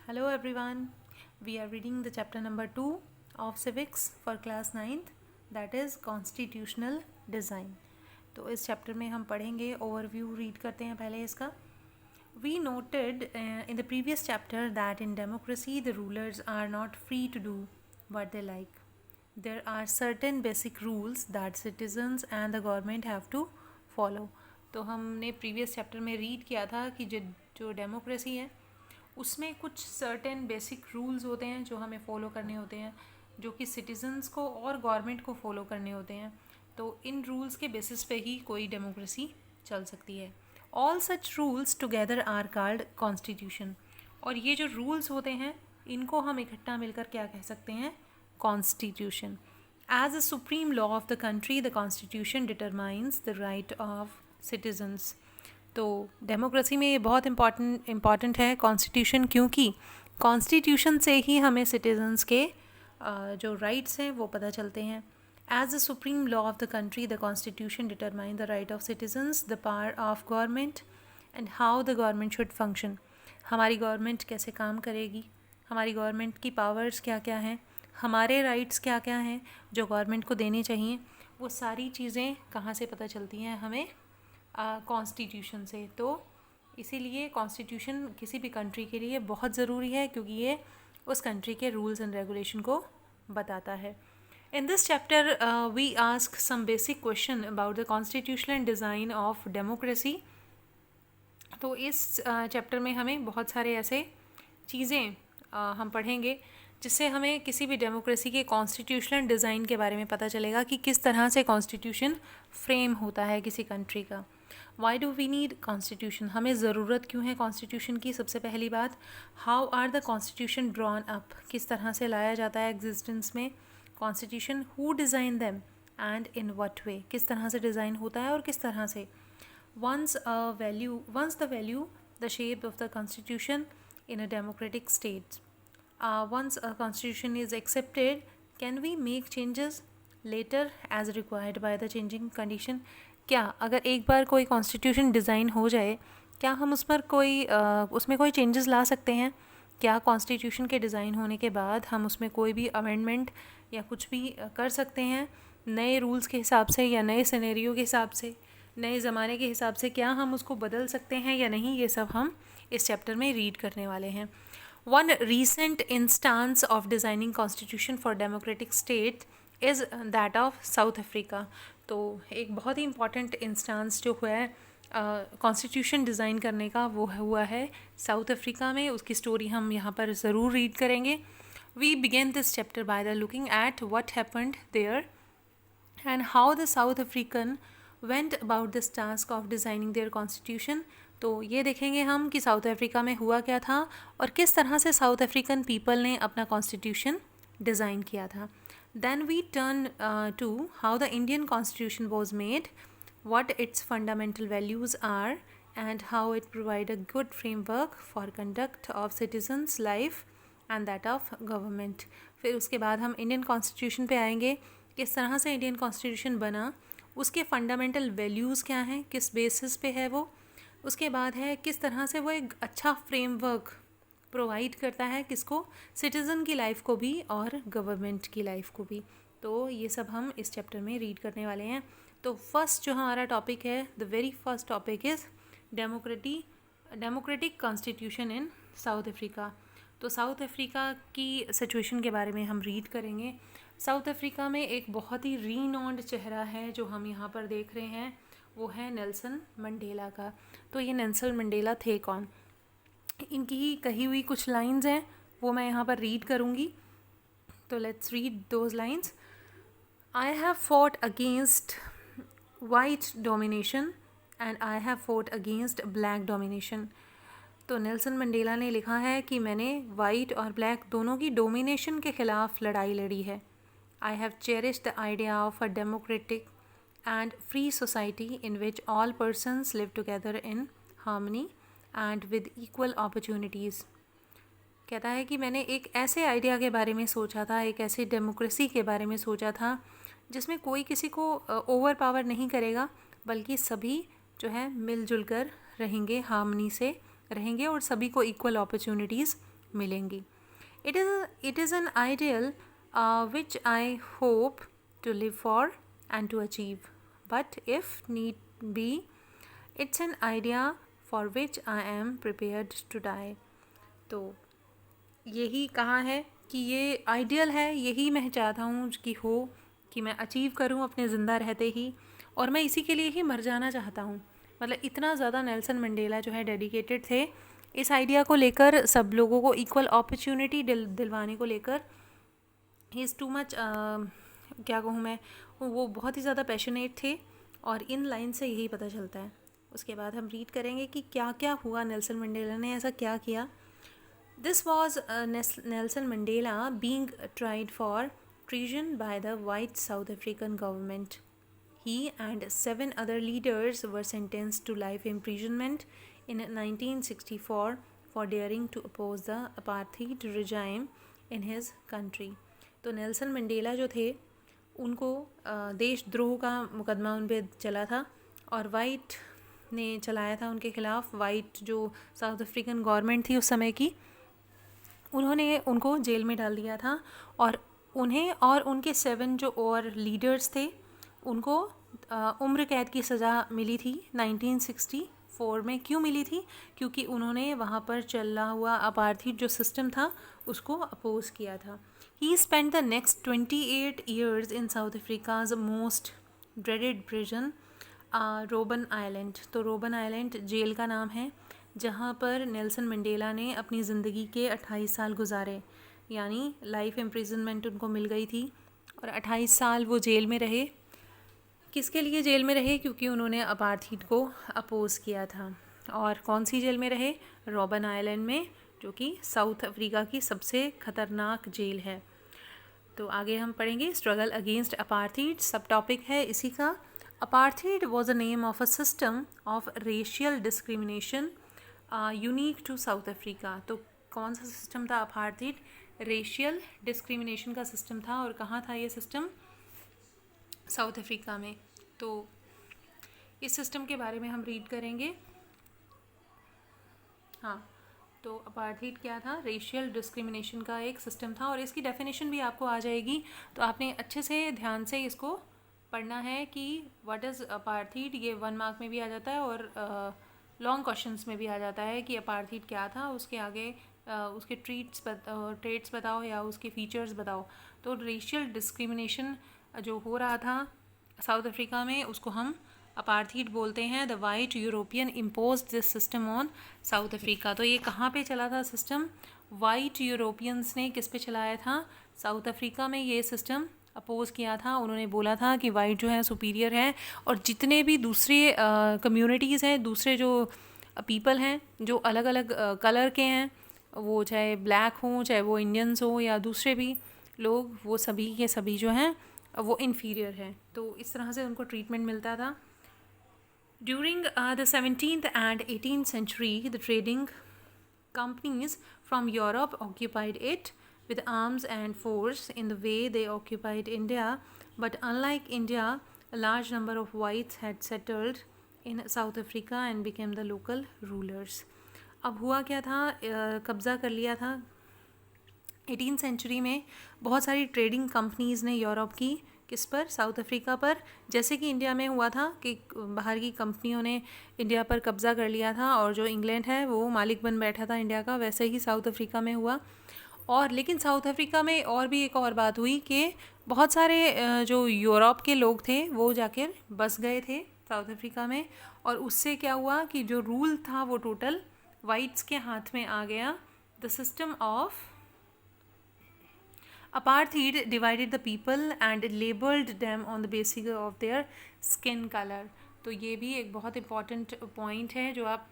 Hello everyone. We are reading the chapter number 2 of civics for class 9th, that is constitutional design. तो इस chapter में हम पढ़ेंगे, overview read करते हैं पहले इसका. We noted in the previous chapter that in democracy the rulers are not free to do what they like. There are certain basic rules that citizens and the government have to follow. तो हमने previous chapter में read किया था कि जो democracy है उसमें कुछ सर्टेन बेसिक रूल्स होते हैं जो हमें फॉलो करने होते हैं, जो कि सिटीजन्स को और गवर्नमेंट को फॉलो करने होते हैं. तो इन रूल्स के बेसिस पे ही कोई डेमोक्रेसी चल सकती है. All such rules together are called constitution. और ये जो रूल्स होते हैं इनको हम इकट्ठा मिलकर क्या कह सकते हैं? Constitution. As a supreme law of the country the constitution determines the right of citizens. तो डेमोक्रेसी में ये बहुत इम्पॉर्टेंट है कॉन्स्टिट्यूशन, क्योंकि कॉन्स्टिट्यूशन से ही हमें सिटीजन्स के जो राइट्स हैं वो पता चलते हैं. As the supreme law of the country the constitution determine the right of citizens, the power of government and how the government should function. हमारी गवर्नमेंट कैसे काम करेगी, हमारी गवर्नमेंट की पावर्स क्या क्या हैं, हमारे राइट्स क्या क्या हैं जो गवर्नमेंट को देने चाहिए, वो सारी चीज़ें कहाँ से पता चलती हैं हमें? कॉन्स्टिट्यूशन से. तो इसीलिए कॉन्स्टिट्यूशन किसी भी कंट्री के लिए बहुत ज़रूरी है, क्योंकि ये उस कंट्री के रूल्स एंड रेगुलेशन को बताता है. In this chapter we ask some basic question about the constitutional design of democracy. तो इस चैप्टर में हमें बहुत सारे ऐसे चीज़ें हम पढ़ेंगे जिससे हमें किसी भी डेमोक्रेसी के कॉन्स्टिट्यूशनल डिज़ाइन के बारे में पता चलेगा कि किस तरह से कॉन्स्टिट्यूशन फ्रेम होता है किसी कंट्री का. Why do we need constitution, हमें ज़रूरत क्यों है कॉन्स्टिट्यूशन की? सबसे पहली बात, how are the constitution drawn up, किस तरह से लाया जाता है एग्जिस्टेंस में constitution, who design them and in what way, किस तरह से डिज़ाइन होता है और किस तरह से. once the value the shape of the constitution in a democratic state. Once a constitution is accepted, can we make changes later as required by the changing condition? क्या अगर एक बार कोई कॉन्स्टिट्यूशन डिज़ाइन हो जाए, क्या हम उसमें कोई चेंजेस ला सकते हैं? क्या कॉन्स्टिट्यूशन के डिज़ाइन होने के बाद हम उसमें कोई भी अमेंडमेंट या कुछ भी कर सकते हैं नए रूल्स के हिसाब से या नए सिनेरियो के हिसाब से, नए ज़माने के हिसाब से? क्या हम उसको बदल सकते हैं या नहीं? ये सब हम इस चैप्टर में रीड करने वाले हैं. One recent instance of designing constitution for democratic state is that of South Africa. तो एक बहुत ही इम्पॉर्टेंट इंस्टांस जो हुआ है कॉन्स्टिट्यूशन डिज़ाइन करने का, वो हुआ है साउथ अफ्रीका में. उसकी स्टोरी हम यहाँ पर ज़रूर रीड करेंगे. We begin this chapter by the looking at what happened there and how the South African went about this task of designing their constitution. तो ये देखेंगे हम कि साउथ अफ्रीका में हुआ क्या था और किस तरह से साउथ अफ्रीकन पीपल ने अपना कॉन्स्टिट्यूशन डिज़ाइन किया था. Then we turn to how the Indian constitution was made, what its fundamental values are and how it provide a good framework for conduct of citizens life and that of government. फिर उसके बाद हम Indian constitution पे आएंगे, किस तरह से Indian constitution बना, उसके फंडामेंटल वैल्यूज़ क्या हैं, किस बेसिस पे है वो. उसके बाद है किस तरह से वो एक अच्छा फ्रेमवर्क प्रोवाइड करता है किसको? सिटीज़न की लाइफ को भी और गवर्नमेंट की लाइफ को भी. तो ये सब हम इस चैप्टर में रीड करने वाले हैं. तो फर्स्ट जो हमारा टॉपिक है, the very first topic is democratic constitution in south Africa. तो साउथ अफ्रीका की सिचुएशन के बारे में हम रीड करेंगे. साउथ अफ्रीका में एक बहुत ही रीनॉन्ड चेहरा है जो हम यहाँ पर देख रहे हैं, वो है नेल्सन मंडेला का. तो ये नेल्सन मंडेला थे कौन? इनकी ही कही हुई कुछ लाइंस हैं, वो मैं यहाँ पर रीड करूँगी. तो let's read those lines. I have fought against white domination and I have fought against black domination. तो नेल्सन मंडेला ने लिखा है कि मैंने वाइट और ब्लैक दोनों की डोमिनेशन के ख़िलाफ़ लड़ाई लड़ी है. I have cherished the idea of a democratic and free society in which all persons live together in harmony and with equal opportunities. कहता है कि मैंने एक ऐसे आइडिया के बारे में सोचा था, एक ऐसी डेमोक्रेसी के बारे में सोचा था जिसमें कोई किसी को ओवर पावर नहीं करेगा, बल्कि सभी जो है मिलजुल कर रहेंगे, हार्मनी से रहेंगे और सभी को इक्वल अपॉर्चुनिटीज़ मिलेंगी। It is an ideal which I hope to live for and to achieve, but if need be it's an idea for which I am prepared to die. तो यही कहा है कि ये आइडियल है, यही मैं चाहता हूँ कि हो, कि मैं अचीव करूँ अपने ज़िंदा रहते ही, और मैं इसी के लिए ही मर जाना चाहता हूँ। मतलब इतना ज़्यादा नेल्सन मंडेला जो है डेडिकेटेड थे इस आइडिया को लेकर, सब लोगों को इक्वल अपॉर्चुनिटी दिलवाने को लेकर। ही इज़ टू मच, क्या कहूँ मैं, वो बहुत ही ज़्यादा पैशनेट थे, और इन लाइन से यही पता चलता है। उसके बाद हम रीड करेंगे कि क्या क्या हुआ, नेल्सन मंडेला ने ऐसा क्या किया। This was Nelson Mandela being tried for treason by the white South African government. He and 7 other leaders were sentenced to life imprisonment in 1964 for daring to oppose the apartheid regime in his country. तो Nelson Mandela जो थे उनको देशद्रोह का मुकदमा उन पर चला था, और वाइट ने चलाया था उनके खिलाफ। वाइट जो साउथ अफ्रीकन गवर्नमेंट थी उस समय की, उन्होंने उनको जेल में डाल दिया था, और उन्हें और उनके 7 जो और लीडर्स थे उनको उम्र कैद की सज़ा मिली थी 1964 में। क्यों मिली थी? क्योंकि उन्होंने वहाँ पर चला हुआ अपार्थाइड जो सिस्टम था उसको अपोज किया था। He spend the next 28 years in South Africa's most dreaded prison, Robben island. तो रोबन आइलैंड जेल का नाम है जहाँ पर नेल्सन मंडेला ने अपनी ज़िंदगी के 28 साल गुजारे, यानी लाइफ इम्प्रिजनमेंट उनको मिल गई थी, और 28 साल वो जेल में रहे। किसके लिए जेल में रहे? क्योंकि उन्होंने अपार्थाइड को अपोज़ किया था। और कौन सी जेल में रहे? रोबन आइलैंड में, जो कि साउथ अफ्रीका की सबसे ख़तरनाक जेल है। तो आगे हम पढ़ेंगे स्ट्रगल अगेंस्ट अपार्थाइड, सब टॉपिक है इसी का। Apartheid was a name of a system of racial discrimination unique to South Africa. तो कौन सा सिस्टम था अपार्थाइड? रेशियल डिस्क्रिमिनेशन का सिस्टम था, और कहाँ था ये सिस्टम? साउथ अफ्रीका में। तो इस सिस्टम के बारे में हम रीड करेंगे। हाँ, तो अपार्थाइड क्या था? रेशियल डिस्क्रिमिनेशन का एक सिस्टम था, और इसकी डेफिनेशन भी आपको आ जाएगी, तो आपने अच्छे से ध्यान से इसको पढ़ना है कि व्हाट इज़ अपार्थाइड। ये 1 मार्क में भी आ जाता है, और लॉन्ग क्वेश्चंस में भी आ जाता है कि अपार्थाइड क्या था। उसके आगे उसके ट्रेट्स बताओ या उसके फीचर्स बताओ। तो रेशियल डिस्क्रिमिनेशन जो हो रहा था साउथ अफ्रीका में उसको हम अपार्थाइड बोलते हैं। The white European impose this system on south Africa. तो ये कहाँ पे चला था सिस्टम? वाइट यूरोपियंस ने किस पे चलाया था? साउथ अफ्रीका में ये सिस्टम अपोज़ किया था। उन्होंने बोला था कि वाइट जो है सुपीरियर है, और जितने भी दूसरे कम्युनिटीज़ हैं, दूसरे जो पीपल हैं जो अलग अलग कलर के हैं, वो चाहे ब्लैक हों, चाहे वो इंडियंस हों या दूसरे भी लोग, वो सभी के सभी जो हैं वो इन्फीरियर हैं। तो इस तरह से उनको ट्रीटमेंट मिलता था। During the 17th and 18th century, the trading companies from Europe occupied it with arms and force in the way they occupied India. But unlike India, a large number of whites had settled in South Africa and became the local rulers. अब हुआ क्या था? कब्ज़ा कर लिया था 18th century में बहुत सारी ट्रेडिंग कंपनीज़ ने यूरोप की, किस पर? साउथ अफ्रीका पर। जैसे कि इंडिया में हुआ था कि बाहर की कंपनियों ने इंडिया पर कब्ज़ा कर लिया था, और जो इंग्लैंड है वो मालिक बन बैठा था इंडिया का, वैसे ही साउथ अफ्रीका में हुआ। और लेकिन साउथ अफ्रीका में और भी एक और बात हुई कि बहुत सारे जो यूरोप के लोग थे वो जाकर बस गए थे साउथ अफ्रीका में, और उससे क्या हुआ कि जो रूल था वो टोटल वाइट्स के हाथ में आ गया। The system of apartheid divided the people and labeled them on the basis of their skin color. तो ये भी एक बहुत इम्पॉर्टेंट पॉइंट है जो आप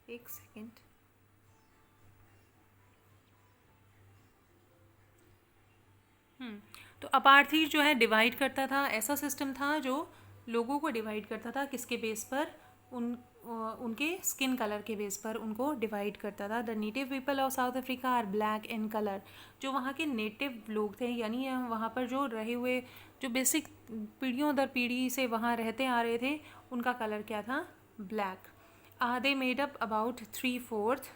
एक सेकेंड। तो अपार्थाइड जो है डिवाइड करता था, ऐसा सिस्टम था जो लोगों को डिवाइड करता था। किसके बेस पर? उनके स्किन कलर के बेस पर उनको डिवाइड करता था। The native people of South Africa are black in colour. जो वहाँ के नेटिव लोग थे, यानी वहाँ पर जो रहे हुए, जो बेसिक पीढ़ियों दर पीढ़ी से वहाँ रहते आ रहे थे, उनका कलर क्या था? Black. They made up about 3/4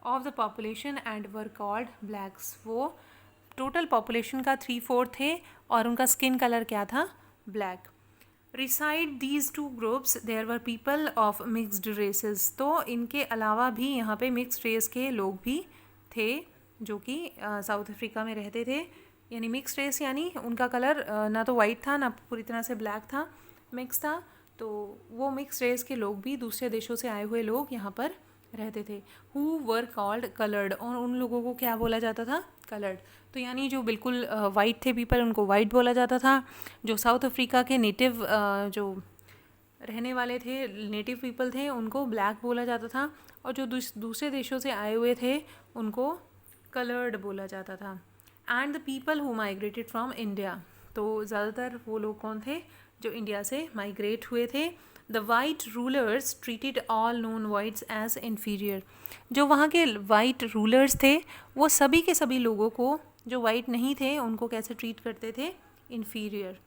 of the population and were called blacks. वो टोटल पॉपुलेशन का 3/4 थे और उनका स्किन कलर क्या था? Black. Beside these two groups there were people of mixed races. तो इनके अलावा भी यहाँ पे मिक्स्ड रेस के लोग भी थे जो कि साउथ अफ्रीका में रहते थे. यानी मिक्स्ड रेस यानी उनका कलर ना तो वाइट था ना पूरी तरह से ब्लैक था, मिक्स था. तो वो मिक्स रेस के लोग भी, दूसरे देशों से आए हुए लोग यहाँ पर रहते थे. Who were called coloured. और उन लोगों को क्या बोला जाता था? कलर्ड. तो यानी जो बिल्कुल वाइट थे पीपल उनको वाइट बोला जाता था. जो साउथ अफ्रीका के नेटिव जो रहने वाले थे, नेटिव पीपल थे, उनको ब्लैक बोला जाता था. और जो दूसरे देशों से आए हुए थे उनको कलर्ड बोला जाता था. And the people who migrated from India. तो ज़्यादातर वो लोग कौन थे? जो इंडिया से माइग्रेट हुए थे. The white rulers treated all non whites as inferior. जो वहाँ के वाइट रूलर्स थे वो सभी के सभी लोगों को, जो वाइट नहीं थे, उनको कैसे ट्रीट करते थे? Inferior.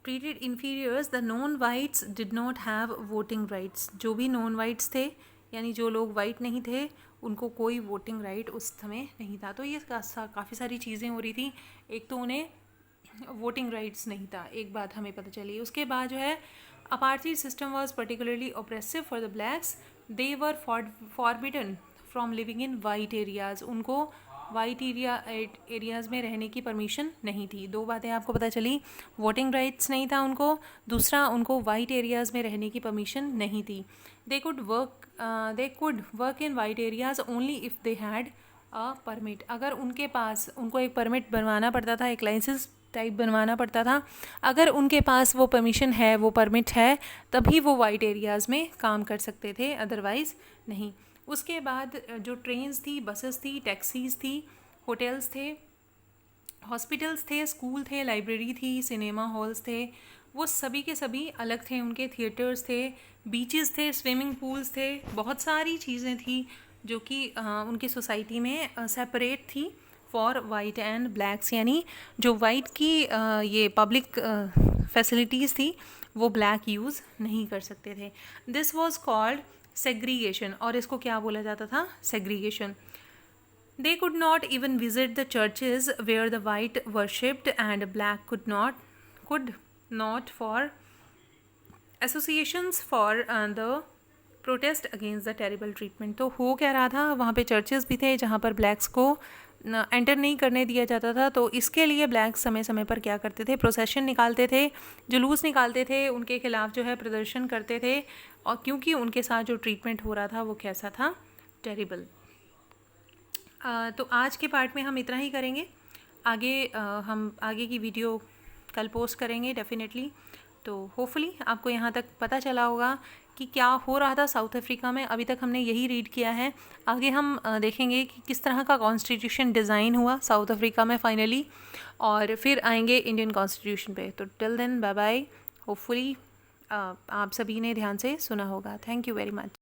Treated inferiors. The non whites did not have voting rights. जो भी नॉन वाइट्स थे यानी जो लोग वाइट नहीं थे उनको कोई वोटिंग राइट उस समय नहीं था. तो ये काफ़ी सारी चीज़ें हो रही थी. एक तो उन्हें वोटिंग राइट्स नहीं था, एक बात हमें पता चली. उसके बाद जो है apartheid system was particularly oppressive for the blacks. They were forbidden from living in white areas. उनको वाइट एरियाज़ में रहने की परमिशन नहीं थी. दो बातें आपको पता चली. वोटिंग राइट्स नहीं था उनको, दूसरा उनको वाइट एरियाज़ में रहने की परमिशन नहीं थी. They could work in white areas only if they had a permit. अगर उनके पास, उनको एक परमिट बनवाना पड़ता था, एक लाइसेंस टाइप बनवाना पड़ता था. अगर उनके पास वो परमिशन है, वो परमिट है, तभी वो वाइट एरियाज़ में काम कर सकते थे, अदरवाइज़ नहीं. उसके बाद जो ट्रेन्स थी, बसेस थी, टैक्सीज़ थी, होटल्स थे, हॉस्पिटल्स थे, स्कूल थे, लाइब्रेरी थी, सिनेमा हॉल्स थे, वो सभी के सभी अलग थे. उनके थिएटर्स थे, बीचेस थे, स्विमिंग पूल्स थे, बहुत सारी चीज़ें थी जो कि उनकी सोसाइटी में सेपरेट थी फॉर वाइट एंड ब्लैक्स. यानी जो वाइट की ये पब्लिक फैसिलिटीज़ थी वो ब्लैक यूज़ नहीं कर सकते थे. This was called segregation. और इसको क्या बोला जाता था? Segregation. They could not even visit the churches where the white worshipped and black could not for associations for the protest against the terrible treatment. तो हो क्या रहा था? वहाँ पे चर्चेस भी थे जहाँ पर ब्लैक्स को एंटर नहीं करने दिया जाता था. तो इसके लिए ब्लैक्स समय समय पर क्या करते थे? प्रोसेशन निकालते थे, जुलूस निकालते थे, उनके खिलाफ जो है प्रदर्शन करते थे. और क्योंकि उनके साथ जो ट्रीटमेंट हो रहा था वो कैसा था? टेरिबल. तो आज के पार्ट में हम इतना ही करेंगे. आगे हम आगे की वीडियो कल पोस्ट करेंगे डेफिनेटली. तो होपफुली आपको यहाँ तक पता चला होगा कि क्या हो रहा था साउथ अफ्रीका में. अभी तक हमने यही रीड किया है. आगे हम देखेंगे कि किस तरह का कॉन्स्टिट्यूशन डिज़ाइन हुआ साउथ अफ्रीका में फाइनली, और फिर आएंगे इंडियन कॉन्स्टिट्यूशन पे. तो till then bye bye. Hopefully आप सभी ने ध्यान से सुना होगा. Thank you very much.